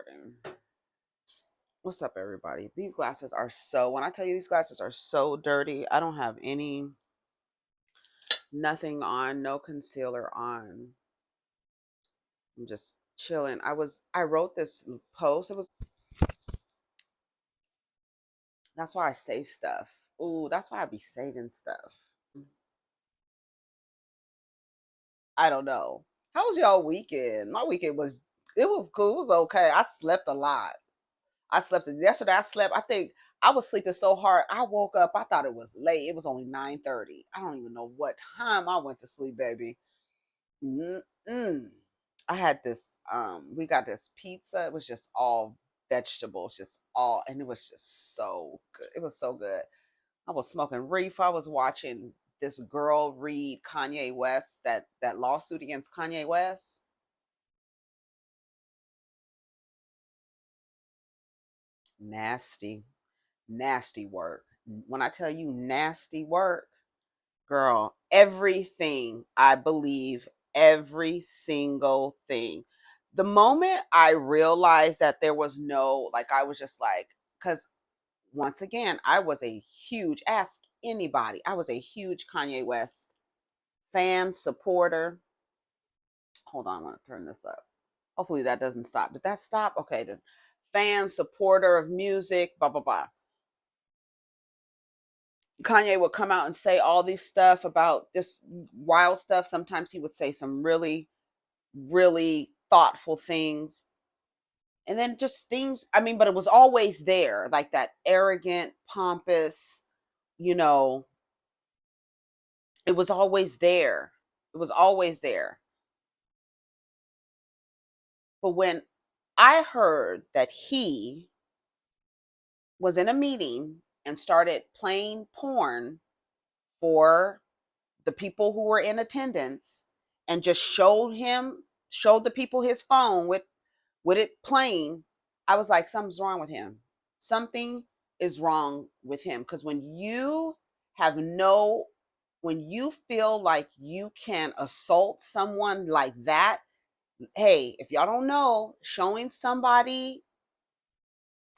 recording. What's up, everybody? These glasses are so, when I tell you these glasses are so dirty, I don't have nothing on, no concealer on. I'm just chilling. I wrote this post. That's why I save stuff. Ooh, that's why I be saving stuff. I don't know. How was y'all weekend? My weekend it was cool. It was okay. I slept a lot. I slept yesterday. I slept. I think I was sleeping so hard. I woke up. I thought it was late. It was only 9:30. I don't even know what time I went to sleep, baby. Mm-mm. I had this. We got this pizza. It was just all vegetables, just all, and it was just so good. It was so good. I was smoking reefer. I was watching this girl read Kanye West that lawsuit against Kanye West. Nasty, nasty work. When I tell you nasty work, girl, everything, I believe every single thing. The moment I realized that there was no, like, I was just like, because once again, I was a huge, ask anybody, I was a huge Kanye West fan, supporter. Hold on, I want to turn this up. Hopefully that doesn't stop. Did that stop? Okay, the fan, supporter of music, blah, blah, blah. Kanye would come out and say all these stuff about this wild stuff. Sometimes he would say some really, really thoughtful things. And then just things, I mean, but it was always there, like that arrogant, pompous, you know, it was always there. It was always there. But when I heard that he was in a meeting and started playing porn for the people who were in attendance and just showed the people his phone with it playing, I was like, something's wrong with him. Something is wrong with him. Because have no when you feel like you can assault someone like that, hey, if y'all don't know, showing somebody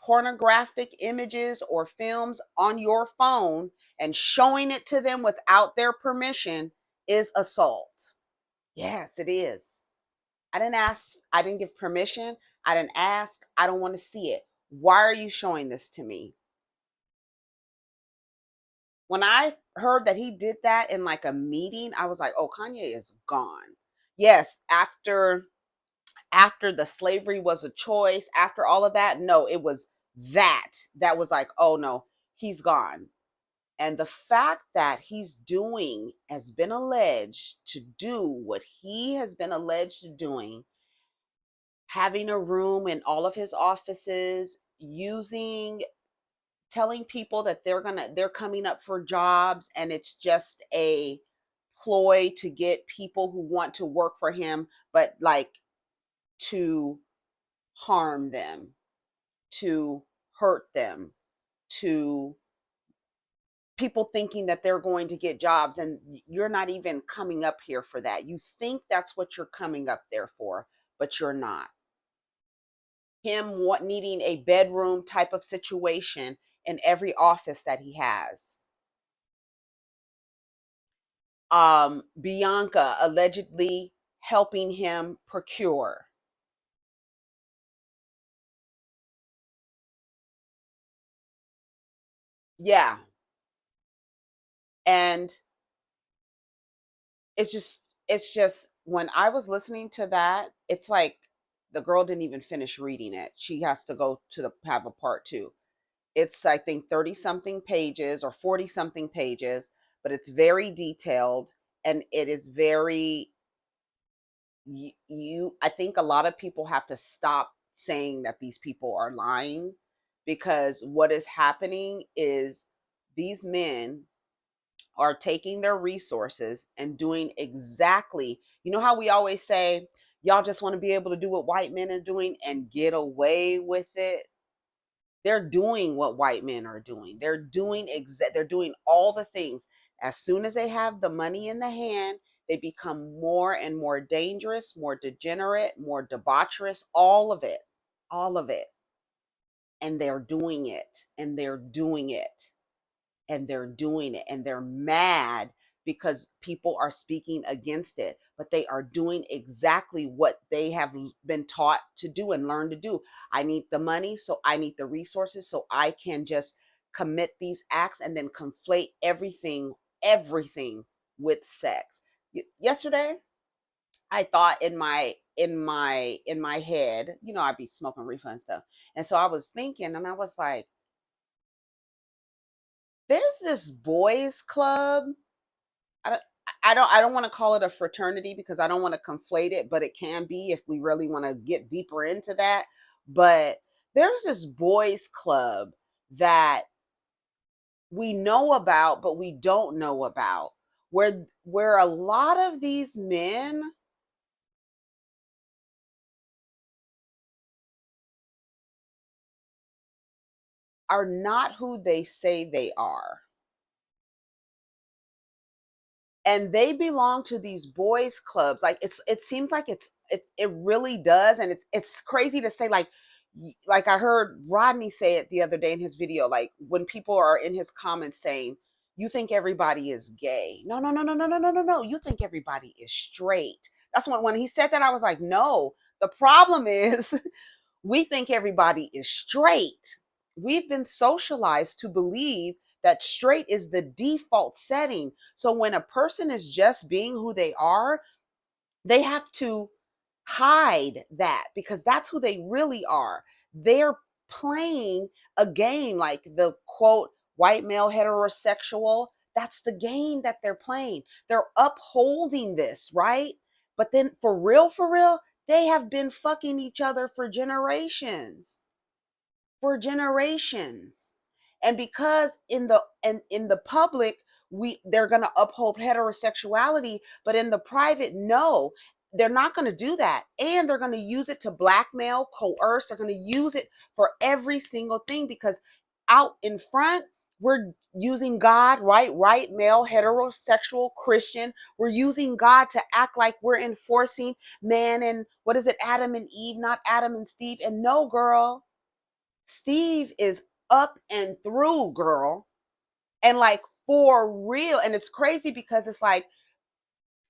pornographic images or films on your phone and showing it to them without their permission is assault. Yes, it is. I didn't ask. I didn't give permission. I didn't ask. I don't want to see it. Why are you showing this to me? When I heard that he did that in like a meeting, I was like, oh, Kanye is gone. Yes, after the slavery was a choice, after all of that, no, it was that was like, oh no, he's gone. And the fact that he's doing has been alleged to do what he has been alleged to doing, having a room in all of his offices, using telling people that they're coming up for jobs and it's just a ploy to get people who want to work for him, but like to harm them, to hurt them, to people thinking that they're going to get jobs, and you're not even coming up here for that. You think that's what you're coming up there for, but you're not. Him needing a bedroom type of situation in every office that he has. Bianca allegedly helping him procure. Yeah. And it's just when I was listening to that, it's like the girl didn't even finish reading it. She has to go to the have a part two. It's, I think, 30 something pages or 40 something pages, but it's very detailed and it is very I think a lot of people have to stop saying that these people are lying, because what is happening is these men are taking their resources and doing exactly, you know how we always say, y'all just want to be able to do what white men are doing and get away with it. They're doing what white men are doing. They're doing all the things. As soon as they have the money in the hand, they become more and more dangerous, more degenerate, more debaucherous, all of it. all of it. And they're doing it, and they're doing it, and they're doing it, and they're mad because people are speaking against it, but they are doing exactly what they have been taught to do and learn to do. I need the money, so I need the resources, so I can just commit these acts and then conflate everything with sex. Yesterday, I thought in my head, I'd be smoking reefer and stuff. And so I was thinking, and I was like, there's this boys club. I don't I don't want to call it a fraternity because I don't want to conflate it, but it can be if we really want to get deeper into that. But there's this boys club that we know about but we don't know about, where a lot of these men are not who they say they are. And they belong to these boys clubs. Like it seems like it really does. And it's crazy to say, like I heard Rodney say it the other day in his video, like when people are in his comments saying, you think everybody is gay. No, no, no, no, no, no, no, no, no. You think everybody is straight. That's when he said that, I was like, no. The problem is we think everybody is straight. We've been socialized to believe that straight is the default setting. So when a person is just being who they are, they have to hide that because that's who they really are. They're playing a game, like the quote, white male heterosexual. That's the game that they're playing. They're upholding this, right? But then for real, they have been fucking each other for generations, for generations. And because in the public, they're going to uphold heterosexuality, but in the private, no, they're not going to do that. And they're going to use it to blackmail, coerce. They're going to use it for every single thing because out in front, we're using God, right, male heterosexual Christian. We're using God to act like we're enforcing man and what is it, Adam and Eve, not Adam and Steve. And no, girl, Steve is up and through, girl. And like for real. And it's crazy because it's like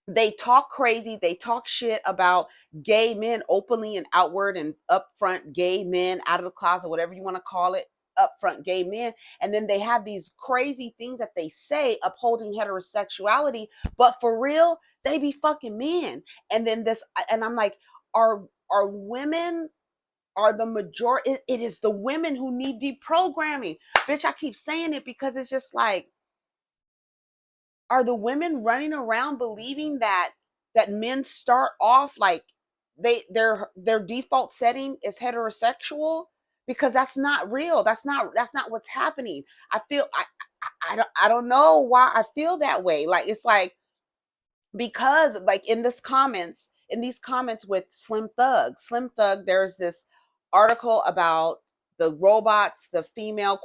they talk crazy, they talk shit about gay men openly and outward and upfront gay men out of the closet, whatever you want to call it, upfront gay men. And then they have these crazy things that they say upholding heterosexuality, but for real, they be fucking men. And then and I'm like, are women are the majority. It is the women who need deprogramming. Bitch, I keep saying it because it's just like, are the women running around believing that men start off like their default setting is heterosexual? Because that's not real. That's not what's happening. I feel I don't know why I feel that way. Like it's like, because like in these comments with Slim Thug, there's this article about the robots, the female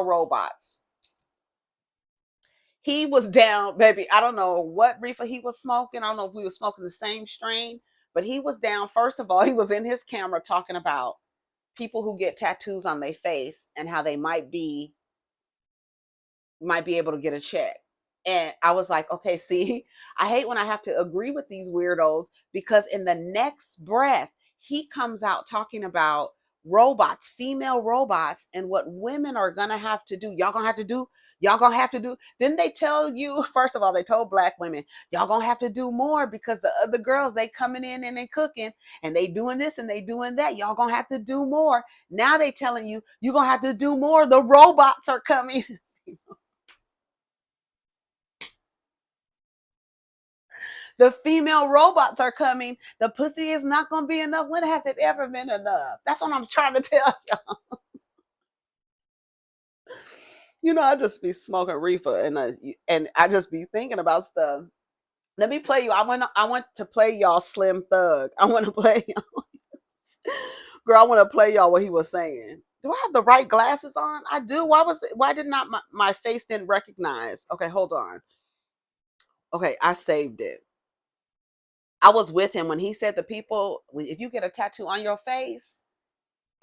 robots. He was down, baby. I don't know what reefer he was smoking. I don't know if we were smoking the same strain, but he was down. First of all, he was in his camera talking about people who get tattoos on their face and how they might be able to get a check. And I was like, okay, see, I hate when I have to agree with these weirdos because in the next breath, he comes out talking about robots, female robots, and what women are going to have to do. Y'all going to have to do. Y'all going to have to do. Didn't they tell you, first of all, they told black women, y'all going to have to do more because the other girls, they coming in and they cooking and they doing this and they doing that. Y'all going to have to do more. Now they telling you, you're going to have to do more. The robots are coming. The female robots are coming. The pussy is not going to be enough. When has it ever been enough? That's what I'm trying to tell you. I just be smoking reefer and I just be thinking about stuff. Let me play you. I want to play y'all Slim Thug. I want to play y'all. Girl, I want to play y'all what he was saying. Do I have the right glasses on? I do. Why did not my face didn't recognize? Okay, hold on. Okay, I saved it. I was with him when he said if you get a tattoo on your face,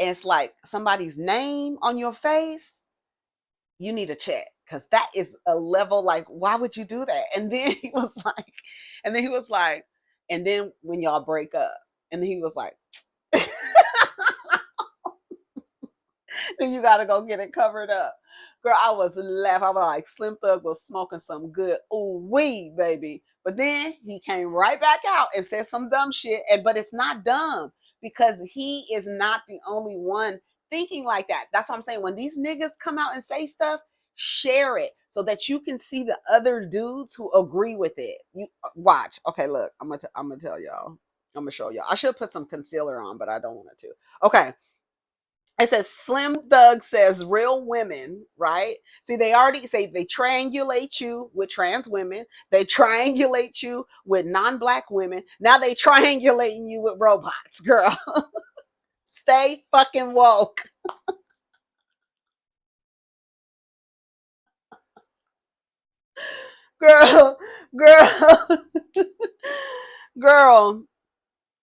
and it's like somebody's name on your face, you need to check, because that is a level, like, why would you do that? And then he was like, and then he was like, and then when y'all break up, and then he was like, then you gotta go get it covered up. Girl, I was laughing. I was like, Slim Thug was smoking some good weed, baby. But then he came right back out and said some dumb shit. But it's not dumb, because he is not the only one thinking like that. That's what I'm saying. When these niggas come out and say stuff, share it so that you can see the other dudes who agree with it. You watch. Okay, look, I'm gonna tell y'all. I'm gonna show y'all. I should put some concealer on, but I don't want to. Okay, it says Slim Thug says real women, right? See, they already say they triangulate you with trans women. They triangulate you with non-black women. Now they triangulating you with robots, girl. Stay fucking woke. Girl, girl, girl.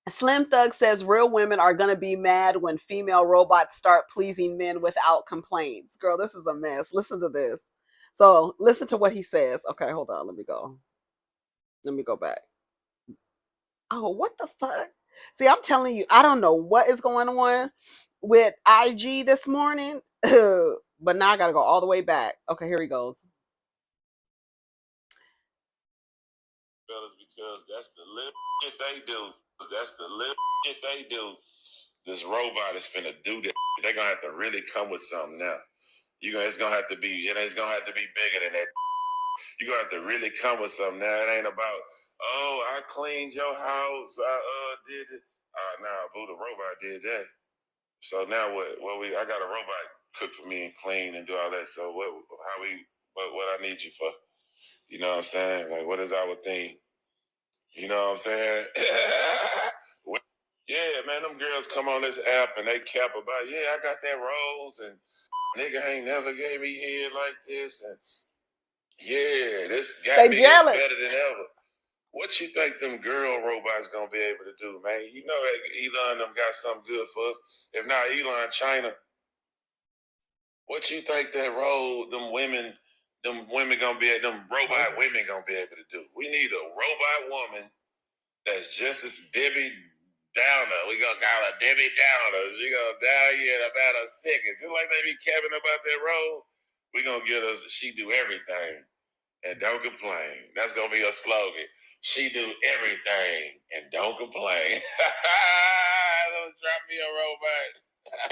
Slim Thug says real women are going to be mad when female robots start pleasing men without complaints. Girl, this is a mess. Listen to this. So, listen to what he says. Okay, hold on. Let me go. Let me go back. Oh, what the fuck? See, I'm telling you, I don't know what is going on with IG this morning, but now I got to go all the way back. Okay, here he goes. Fellas, because that's the little shit they do. That's the little shit they do. This robot is finna do that. They're gonna have to really come with something now. It's gonna have to be, it's gonna have to be bigger than that. You're gonna have to really come with something now. It ain't about, oh, I cleaned your house, I did it. Nah, boo, the robot did that. So now what? I got a robot cook for me and clean and do all that. So what I need you for? You know what I'm saying? Like, what is our thing? You know what I'm saying? Yeah, man, them girls come on this app and they cap about, yeah, I got that rose and nigga ain't never gave me head like this, and yeah, this got me this better than ever. What you think them girl robots gonna be able to do, man? You know Elon them got something good for us. If not Elon, China. What you think that role them women gonna be, them robot women gonna be able to do? We need a robot woman that's just as Debbie Downer. We gonna call her Debbie Downer. She gonna down you in about a second. Just like they be capping about that role. We gonna get us, she do everything and don't complain. That's gonna be a slogan. She do everything and don't complain. Don't drop me a robot.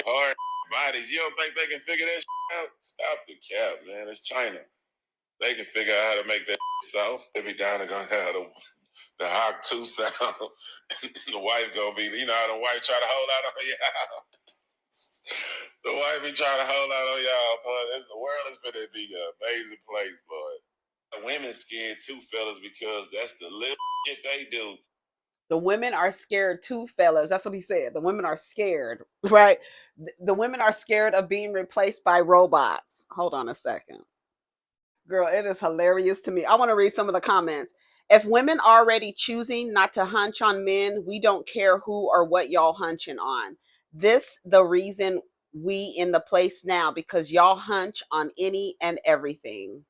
Hard bodies. You don't think they can figure that out? Stop the cap, man. It's China. They can figure out how to make that soft. They be down and gonna have the Hawk 2 sound. The wife gonna be, you know how the wife try to hold out on y'all. The wife be trying to hold out on y'all. The world is gonna be an amazing place, Lord. The women scared too, fellas, because that's the little shit they do. The women are scared too, fellas. That's what he said. The women are scared, right? The women are scared of being replaced by robots. Hold on a second. Girl, it is hilarious to me. I want to read some of the comments. If women already choosing not to hunch on men, we don't care who or what y'all hunching on. This the reason we in the place now, because y'all hunch on any and everything.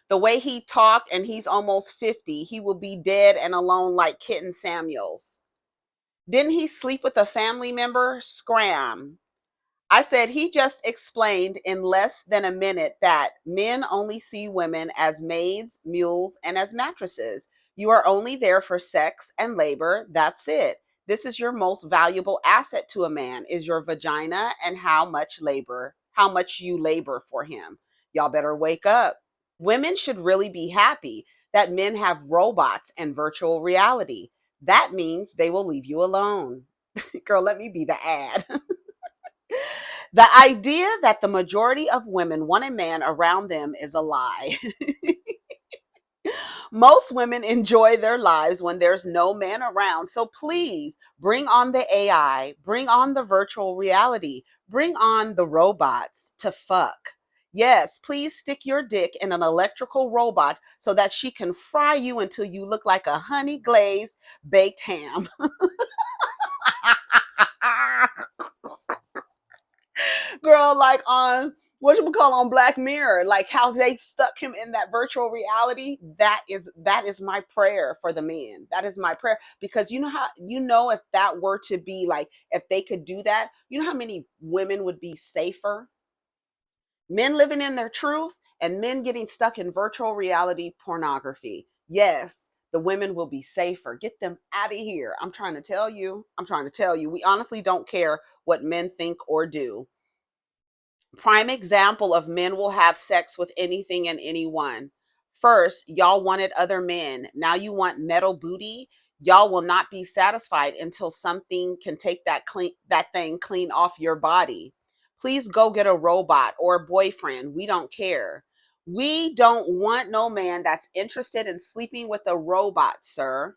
The way he talked, and he's almost 50, he will be dead and alone like Kitten Samuels. Didn't he sleep with a family member? Scram. I said he just explained in less than a minute that men only see women as maids, mules, and as mattresses. You are only there for sex and labor. That's it. This is your most valuable asset to a man, is your vagina and how much you labor for him. Y'all better wake up. Women should really be happy that men have robots and virtual reality. That means they will leave you alone. Girl, let me be the ad. The idea that the majority of women want a man around them is a lie. Most women enjoy their lives when there's no man around. So please bring on the AI, bring on the virtual reality, bring on the robots to fuck. Yes, please stick your dick in an electrical robot so that she can fry you until you look like a honey glazed baked ham. like on what you call on Black Mirror, like how they stuck him in that virtual reality. That is my prayer for the men. That is my prayer, because you know how, if that were to be like, if they could do that, you know how many women would be safer, men living in their truth and men getting stuck in virtual reality pornography. Yes, the women will be safer. Get them out of here. I'm trying to tell you. We honestly don't care what men think or do. Prime example of men will have sex with anything and anyone. First, y'all wanted other men. Now you want metal booty. Y'all will not be satisfied until something can take that thing clean off your body. Please go get a robot or a boyfriend. We don't care. We don't want no man that's interested in sleeping with a robot, sir.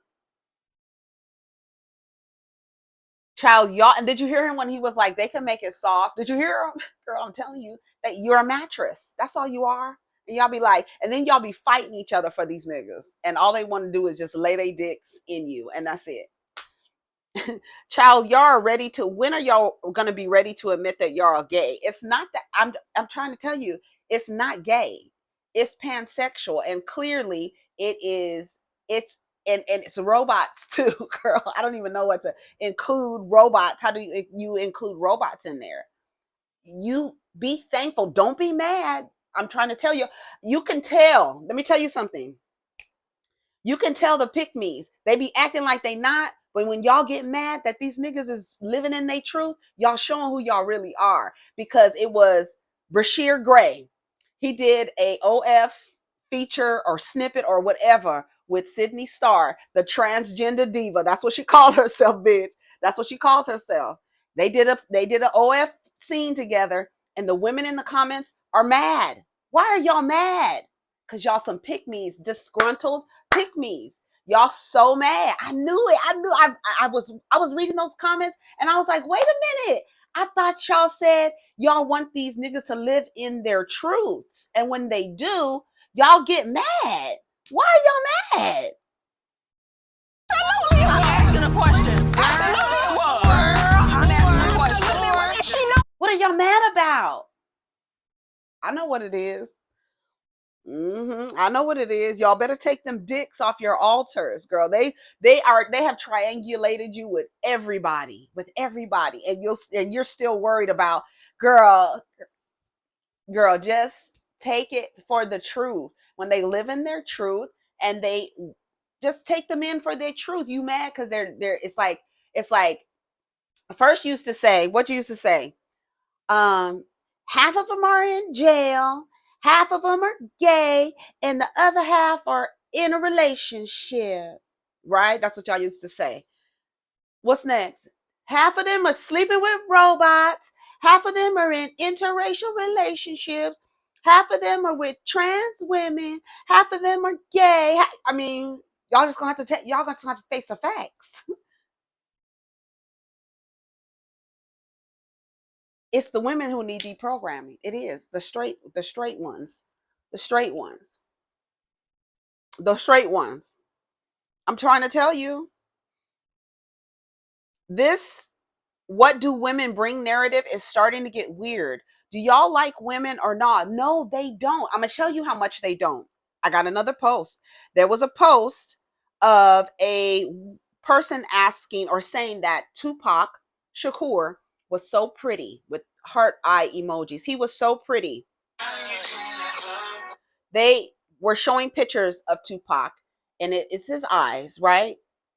Child, y'all, and did you hear him when he was like, they can make it soft? Did you hear him? Girl, I'm telling you that you're a mattress. That's all you are. And y'all be like, and then y'all be fighting each other for these niggas. And all they want to do is just lay their dicks in you. And that's it. Child, y'all are ready to, when are y'all going to be ready to admit that y'all are gay? It's not that, I'm trying to tell you, it's not gay. It's pansexual. And clearly it's, and it's robots too, girl. I don't even know what to include robots. How do you include robots in there? You be thankful. Don't be mad. I'm trying to tell you, you can tell. Let me tell you something. You can tell the pick-me's. They be acting like they not, but when y'all get mad that these niggas is living in their truth, y'all showing who y'all really are. Because it was Brashear Gray. He did a OF feature or snippet or whatever with Sydney Starr, the transgender diva. That's what she calls herself, bitch. That's what she calls herself. They did a OF scene together, and the women in the comments are mad. Why are y'all mad? Because y'all some pick-me's, disgruntled pick-me's. Y'all so mad. I knew it. I was reading those comments and I was like, wait a minute. I thought y'all said y'all want these niggas to live in their truths. And when they do, y'all get mad. Why are y'all mad? I'm asking a question. Absolutely it was. I'm asking a question. What are y'all mad about? I know what it is. I know what it is. Y'all better take them dicks off your altars, girl. They have triangulated you with everybody, and you're still worried about, girl. Just take it for the truth. When they live in their truth, and they just take them in for their truth. You mad because they're it's like first used to say, what you used to say, half of them are in jail, half of them are gay, and the other half are in a relationship. Right? That's what y'all used to say. What's next? Half of them are sleeping with robots, half of them are in interracial relationships, half of them are with trans women, half of them are gay. I mean, y'all just gonna have to face the facts. It's the women who need deprogramming. It is the straight ones, the straight ones, the straight ones. I'm trying to tell you, this what do women bring narrative is starting to get weird. Do y'all like women or not? No, they don't. I'm gonna show you how much they don't. I got another post. There was a post of a person asking or saying that Tupac Shakur was so pretty with heart eye emojis. He was so pretty. They were showing pictures of Tupac, and it's his eyes, right?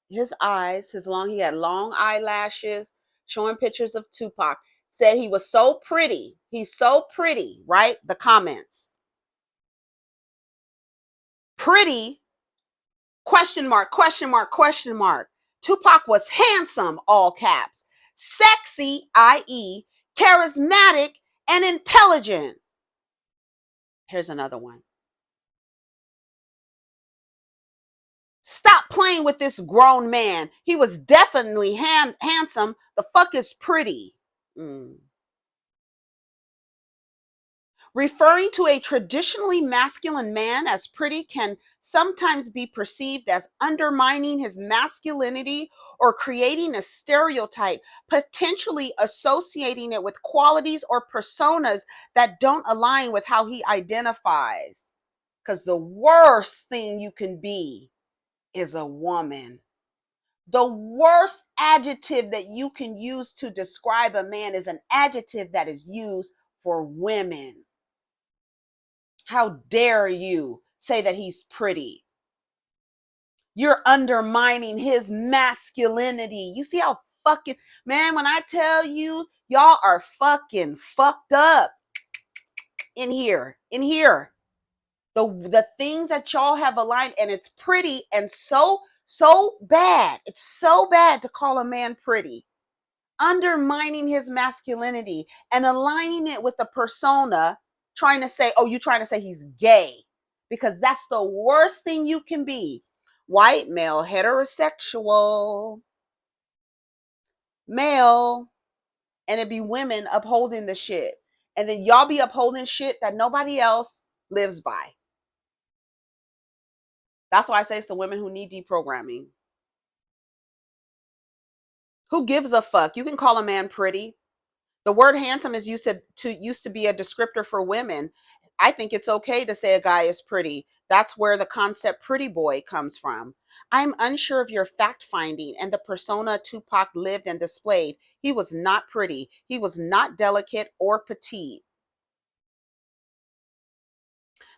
His eyes, he had long eyelashes, showing pictures of Tupac. Said he was so pretty. He's so pretty, right? The comments. Pretty, question mark, question mark, question mark. Tupac was handsome, all caps. Sexy, i.e., charismatic and intelligent. Here's another one. Stop playing with this grown man. He was definitely handsome. The fuck is pretty. Referring to a traditionally masculine man as pretty can sometimes be perceived as undermining his masculinity or creating a stereotype, potentially associating it with qualities or personas that don't align with how he identifies. Because the worst thing you can be is a woman. The worst adjective that you can use to describe a man is an adjective that is used for women. How dare you say that he's pretty? You're undermining his masculinity. You see how fucking, man, when I tell you, y'all are fucking fucked up in here. The things that y'all have aligned, and it's pretty and so bad. It's so bad to call a man pretty. Undermining his masculinity and aligning it with the persona, trying to say, oh, you trying to say he's gay, because that's the worst thing you can be. White male, heterosexual male, and it be women upholding the shit. And then y'all be upholding shit that nobody else lives by. That's why I say it's the women who need deprogramming. Who gives a fuck? You can call a man pretty. The word handsome is used to be a descriptor for women. I think it's okay to say a guy is pretty. That's where the concept pretty boy comes from. I'm unsure of your fact finding and the persona Tupac lived and displayed. He was not pretty. He was not delicate or petite.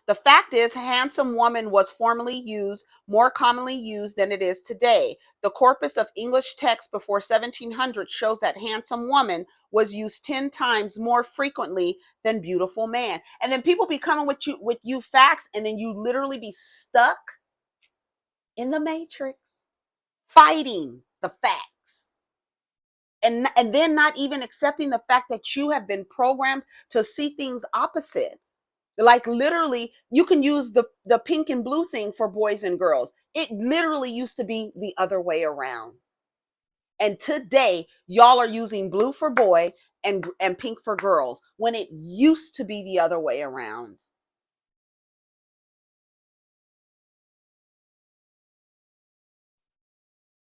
The fact is, handsome woman was formerly used, more commonly used than it is today. The corpus of English text before 1700 shows that handsome woman was used 10 times more frequently than beautiful man. And then people be coming with you facts, and then you literally be stuck in the matrix, fighting the facts. And then not even accepting the fact that you have been programmed to see things opposite. Like literally, you can use the pink and blue thing for boys and girls. It literally used to be the other way around. And today, y'all are using blue for boy and pink for girls when it used to be the other way around.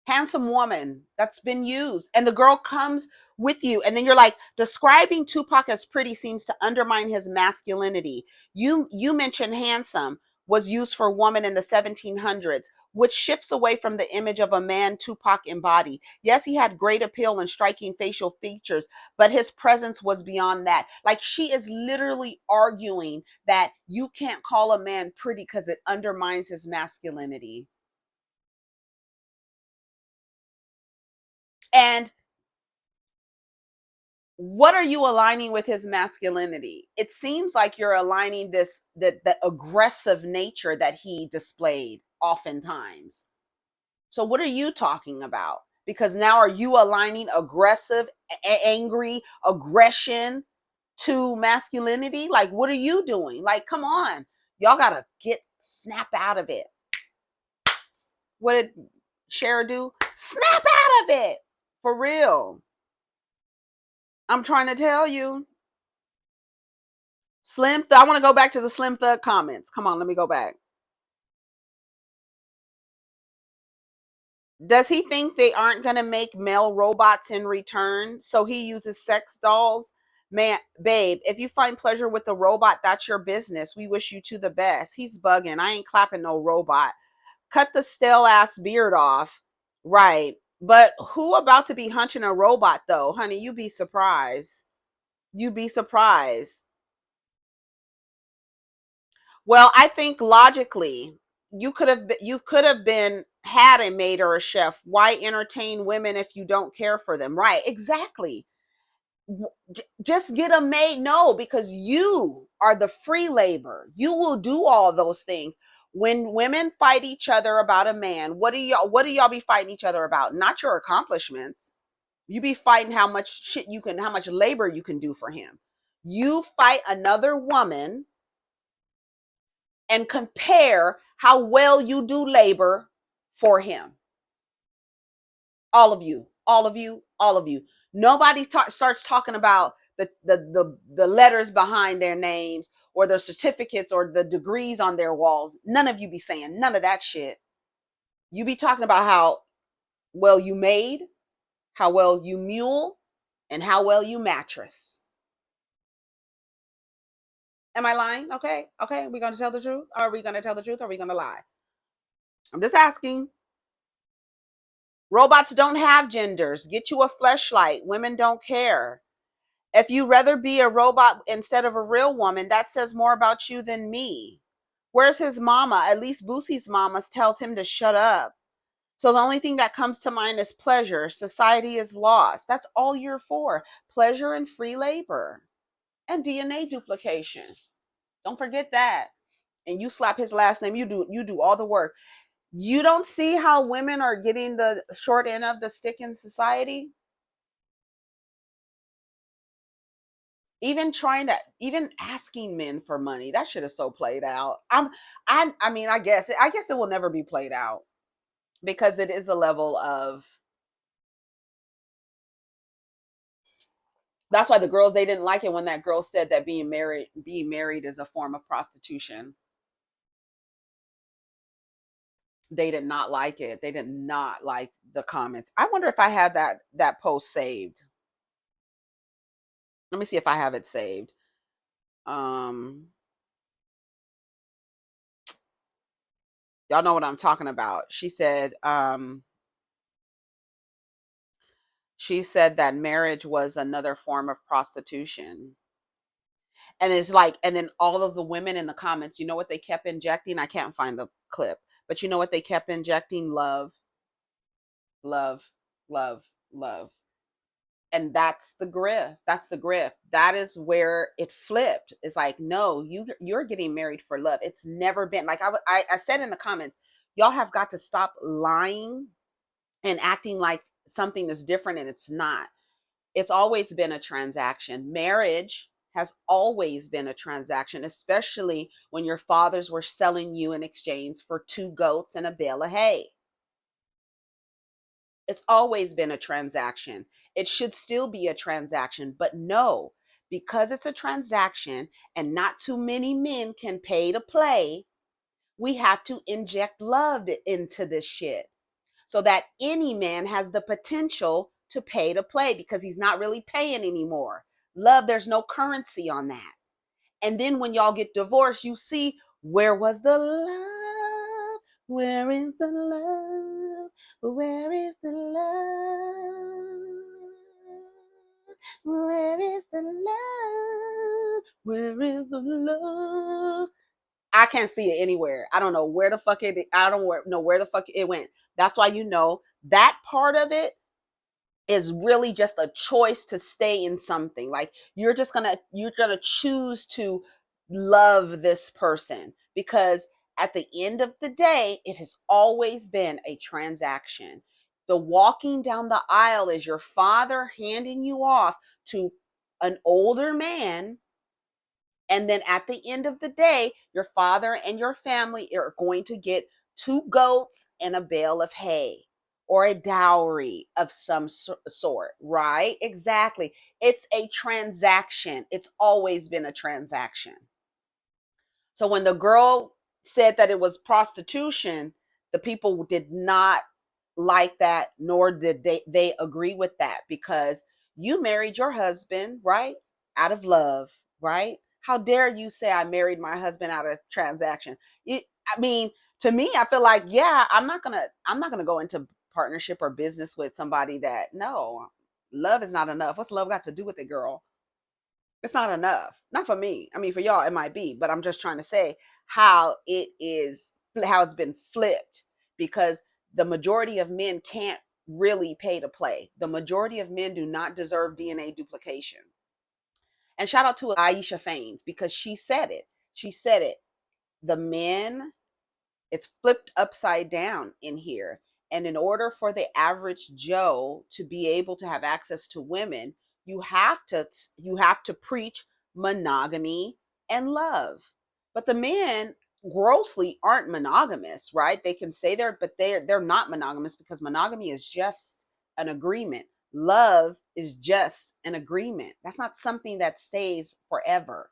Handsome woman, that's been used, and the girl comes with you, and then you're like, describing Tupac as pretty seems to undermine his masculinity. You mentioned handsome was used for woman in the 1700s, which shifts away from the image of a man Tupac embodied. Yes, he had great appeal and striking facial features, but his presence was beyond that. Like, she is literally arguing that you can't call a man pretty because it undermines his masculinity. And what are you aligning with his masculinity? It seems like you're aligning the aggressive nature that he displayed oftentimes. So what are you talking about? Because now are you aligning aggressive, angry aggression to masculinity? Like, what are you doing? Like, come on. Y'all got to snap out of it. What did Cher do? Snap out of it. For real. I'm trying to tell you. I want to go back to the SlimThug comments. Come on, let me go back. Does he think they aren't going to make male robots in return? So he uses sex dolls? Man, babe, if you find pleasure with the robot, that's your business. We wish you to the best. He's bugging. I ain't clapping no robot. Cut the stale ass beard off. Right. But who about to be hunching a robot though? Honey, you be surprised. You be surprised. Well, I think logically, you could have been had a maid or a chef. Why entertain women if you don't care for them? Right? Exactly. Just get a maid. No, because you are the free labor. You will do all those things. When women fight each other about a man, what do y'all be fighting each other about? Not your accomplishments. You be fighting how much labor you can do for him. You fight another woman and compare how well you do labor for him. All of you, all of you, all of you. Nobody starts talking about the letters behind their names or their certificates or the degrees on their walls. None of you be saying none of that shit. You be talking about how well you made, how well you mule, and how well you mattress. Am I lying? Okay. Okay. We're going to tell the truth. Are we going to tell the truth? Or are we going to lie? I'm just asking. Robots don't have genders. Get you a fleshlight. Women don't care. If you rather be a robot instead of a real woman, that says more about you than me. Where's his mama? At least Boosie's mama tells him to shut up. So the only thing that comes to mind is pleasure. Society is lost. That's all you're for. Pleasure and free labor and DNA duplication. Don't forget that. And you slap his last name. You do all the work. You don't see how women are getting the short end of the stick in society? Even asking men for money, that shit is so played out. I mean, I guess it will never be played out because it is a level of, that's why the girls, they didn't like it when that girl said that being married is a form of prostitution. They did not like it. They did not like the comments. I wonder if I had that post saved. Let me see if I have it saved. Um y'all know what I'm talking about. She said that marriage was another form of prostitution. And it's like, and then all of the women in the comments, you know what they kept injecting? I can't find the clip, but you know what they kept injecting? Love, love, love, love. And that's the grift. That's the grift. That is where it flipped. It's like, no, you're getting married for love. It's never been like, I said in the comments, y'all have got to stop lying and acting like something is different and it's not. It's always been a transaction. Marriage has always been a transaction, especially when your fathers were selling you in exchange for two goats and a bale of hay. It's always been a transaction. It should still be a transaction, but no, because it's a transaction and not too many men can pay to play, we have to inject love into this shit so that any man has the potential to pay to play because he's not really paying anymore. Love, there's no currency on that. And then when y'all get divorced, you see, where was the love? Where is the love? Where is the love? Where is the love? Where is the love? I can't see it anywhere. I don't know where the fuck I don't know where the fuck it went. That's why that part of it is really just a choice to stay in something. Like you're gonna choose to love this person because at the end of the day, it has always been a transaction. The walking down the aisle is your father handing you off to an older man, and then at the end of the day, your father and your family are going to get two goats and a bale of hay or a dowry of some sort, right? Exactly. It's a transaction. It's always been a transaction. So when the girl said that it was prostitution, the people did not like that, nor did they agree with that because you married your husband, right? Out of love, right? How dare you say I married my husband out of transaction? I mean, to me, I feel like, yeah, I'm not gonna go into partnership or business with somebody that, no, love is not enough. What's love got to do with it, girl? It's not enough. Not for me. I mean, for y'all, it might be, but I'm just trying to say how it's been flipped because the majority of men can't really pay to play. The majority of men do not deserve DNA duplication. And shout out to Aisha Faines because she said it. She said it. The men, it's flipped upside down in here. And in order for the average Joe to be able to have access to women, you have to you have to preach monogamy and love. But the men grossly aren't monogamous, right? They can say but they're not monogamous because monogamy is just an agreement. Love is just an agreement. That's not something that stays forever.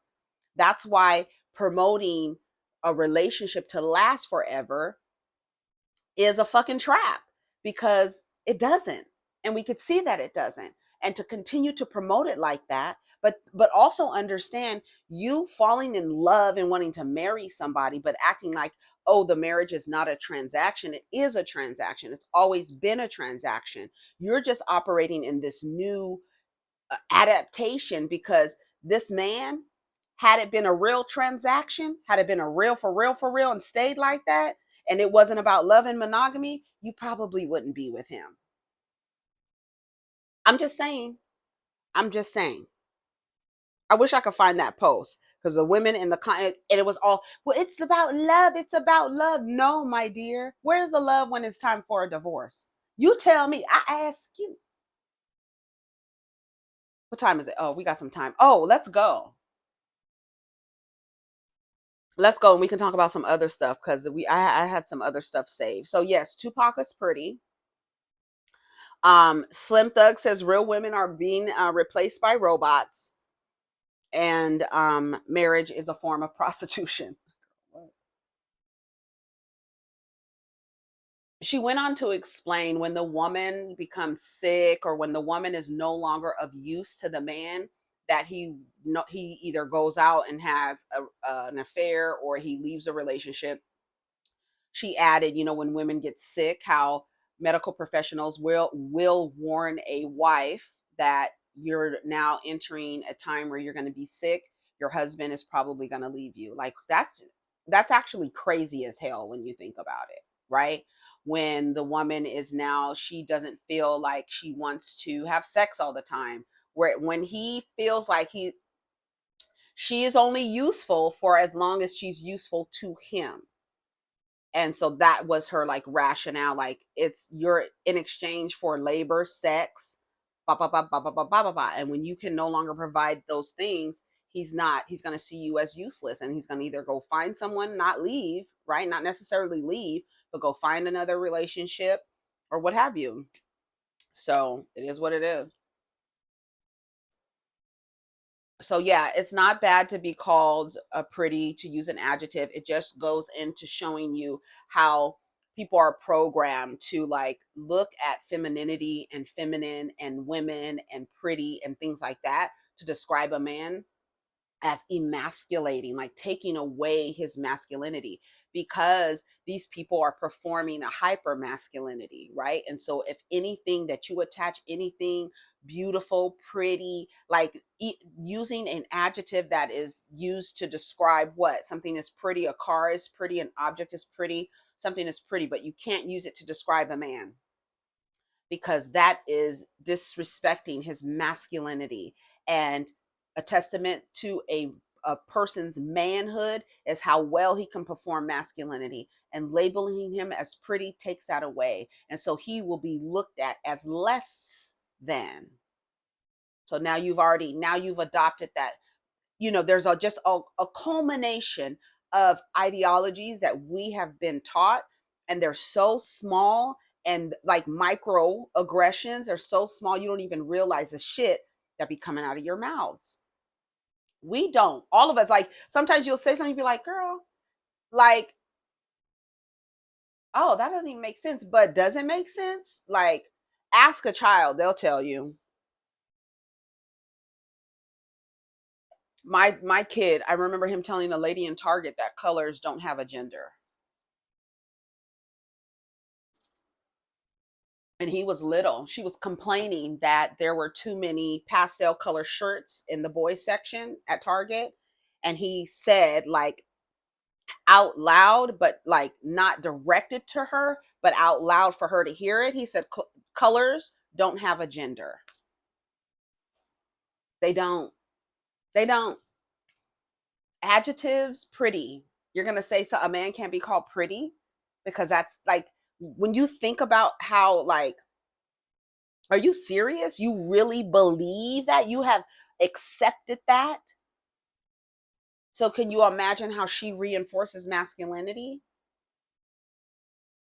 That's why promoting a relationship to last forever is a fucking trap because It doesn't. And we could see that it doesn't. And to continue to promote it like that, but also understand you falling in love and wanting to marry somebody, but acting like, oh, the marriage is not a transaction. It is a transaction. It's always been a transaction. You're just operating in this new adaptation because this man, had it been a real transaction, had it been a real for real and stayed like that, and it wasn't about love and monogamy, you probably wouldn't be with him. I'm just saying. I'm just saying. I wish I could find that post because the women in the and it was all, well, it's about love. It's about love. No, my dear. Where's the love when it's time for a divorce? You tell me. I ask you. What time is it? Oh, we got some time. Oh, let's go. Let's go and we can talk about some other stuff because I had some other stuff saved. So yes, Tupac is pretty. Slim Thug says real women are being replaced by robots, and marriage is a form of prostitution. She went on to explain when the woman becomes sick or when the woman is no longer of use to the man, that he either goes out and has an affair or he leaves a relationship. She added, when women get sick, how medical professionals will warn a wife that you're now entering a time where you're going to be sick. Your husband is probably going to leave you. Like that's actually crazy as hell when you think about it, right? When the woman is now, she doesn't feel like she wants to have sex all the time. Where when he feels like she is only useful for as long as she's useful to him. And so that was her like rationale, like it's you're in exchange for labor, sex, blah blah blah blah blah blah blah blah blah. And when you can no longer provide those things, he's going to see you as useless, and he's going to either go find someone, not leave, right, not necessarily leave, but go find another relationship or what have you. So it is what it is. So yeah, it's not bad to be called a pretty, to use an adjective. It just goes into showing you how people are programmed to like look at femininity and feminine and women and pretty and things like that to describe a man as emasculating, like taking away his masculinity, because these people are performing a hyper masculinity, right? And so if anything that you attach, anything beautiful, pretty, like using an adjective that is used to describe what something is pretty, a car is pretty, an object is pretty, something is pretty, but you can't use it to describe a man because that is disrespecting his masculinity. And a testament to a person's manhood is how well he can perform masculinity, and labeling him as pretty takes that away, and so he will be looked at as less than. So now you've adopted that. There's just a culmination of ideologies that we have been taught, and they're so small, and like microaggressions are so small you don't even realize the shit that be coming out of your mouths. We don't. All of us, like sometimes you'll say something, you be like, girl, like, oh, that doesn't even make sense. But does it make sense? Like, ask a child, they'll tell you. My kid, I remember him telling a lady in Target that colors don't have a gender. And he was little. She was complaining that there were too many pastel color shirts in the boys section at Target. And he said, like, out loud, but like not directed to her, but out loud for her to hear it. He said, colors don't have a gender. They don't. They don't. Adjectives, pretty. You're going to say so a man can't be called pretty because that's like, when you think about how, like, are you serious? You really believe that? You have accepted that? So can you imagine how she reinforces masculinity?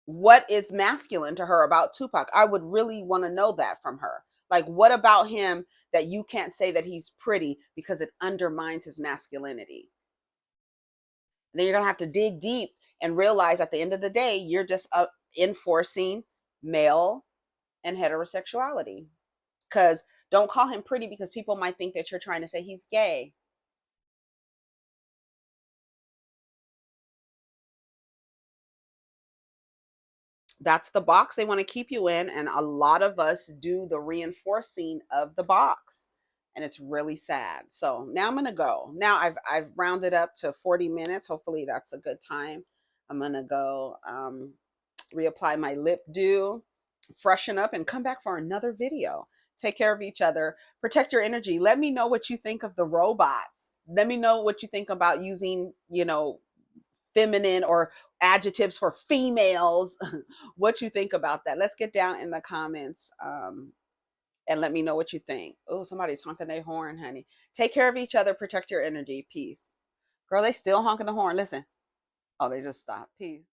What is masculine to her about Tupac? I would really want to know that from her. Like, what about him that you can't say that he's pretty because it undermines his masculinity? And then you're going to have to dig deep and realize at the end of the day, you're just enforcing male and heterosexuality. Because don't call him pretty, because people might think that you're trying to say he's gay. That's the box they want to keep you in, and a lot of us do the reinforcing of the box, and it's really sad. So now I'm going to go. Now I've rounded up to 40 minutes. Hopefully that's a good time. I'm going to go reapply my lip dew, freshen up, and come back for another video. Take care of each other, protect your energy. Let me know what you think of the robots. Let me know what you think about using, feminine or adjectives for females. What you think about that. Let's get down in the comments, and let me know what you think. Oh, somebody's honking their horn, honey. Take care of each other, protect your energy. Peace. Girl, they still honking the horn. Listen. Oh, they just stopped. Peace.